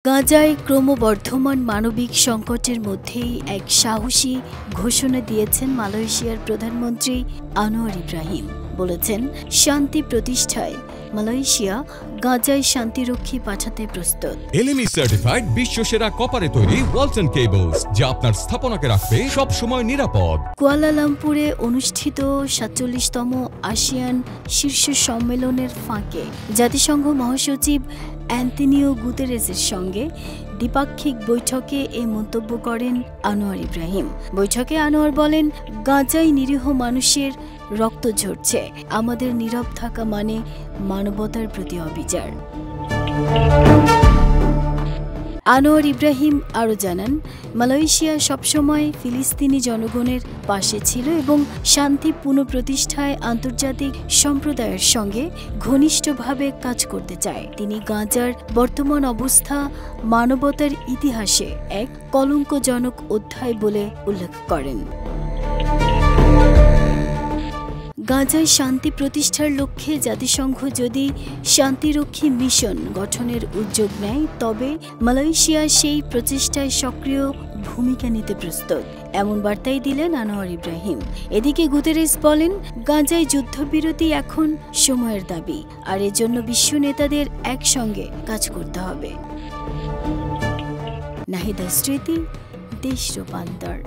গাজায় ক্রমবর্ধমান মানবিক সংকটের মধ্যেই এক সাহসী ঘোষণা দিয়েছেন মালয়েশিয়ার প্রধানমন্ত্রী আনোয়ার ইব্রাহিম। বলেছেন, শান্তি প্রতিষ্ঠায় মালয়েশিয়া গাজায় শান্তিরক্ষী পাঠাতে প্রস্তুত। এলএমই সার্টিফাইড বিশ্বসেরা কপারে তৈরি ওয়ালটন কেবলস, যা আপনার স্থাপনাকে রাখবে সব সময় নিরাপদ। কুয়ালালামপুরে অনুষ্ঠিত ৪৭তম আসিয়ান শীর্ষ সম্মেলনের ফাঁকে জাতিসংঘ মহাসচিব অ্যান্তোনিও গুতেরেসের সঙ্গে দ্বিপাক্ষিক বৈঠকে এ মন্তব্য করেন আনোয়ার ইব্রাহিম। বৈঠকে আনোয়ার বলেন, গাজায় নিরীহ মানুষের রক্ত ঝরছে, আমাদের নীরব থাকা মানে মানবতার প্রতি অবিচার। আনোয়ার ইব্রাহিম আরও জানান, মালয়েশিয়া সবসময় ফিলিস্তিনি জনগণের পাশে ছিল এবং শান্তি পুনঃপ্রতিষ্ঠায় আন্তর্জাতিক সম্প্রদায়ের সঙ্গে ঘনিষ্ঠভাবে কাজ করতে চায়। তিনি গাজার বর্তমান অবস্থা মানবতার ইতিহাসে এক কলঙ্কজনক অধ্যায় বলে উল্লেখ করেন। গাজায় শান্তি প্রতিষ্ঠার লক্ষ্যে জাতিসংঘ যদি শান্তিরক্ষী মিশন গঠনের উদ্যোগ নেয়, তবে মালয়েশিয়া সেই প্রচেষ্টায় সক্রিয় ভূমিকা নিতে প্রস্তুত, এমন বার্তাই দিলেন আনোয়ার ইব্রাহিম। এদিকে গুতেরেস বলেন, গাজায় যুদ্ধবিরতি এখন সময়ের দাবি, আর এজন্য বিশ্ব নেতাদের একসঙ্গে কাজ করতে হবে। নাহিদা স্মৃতি, দেশ রূপান্তর।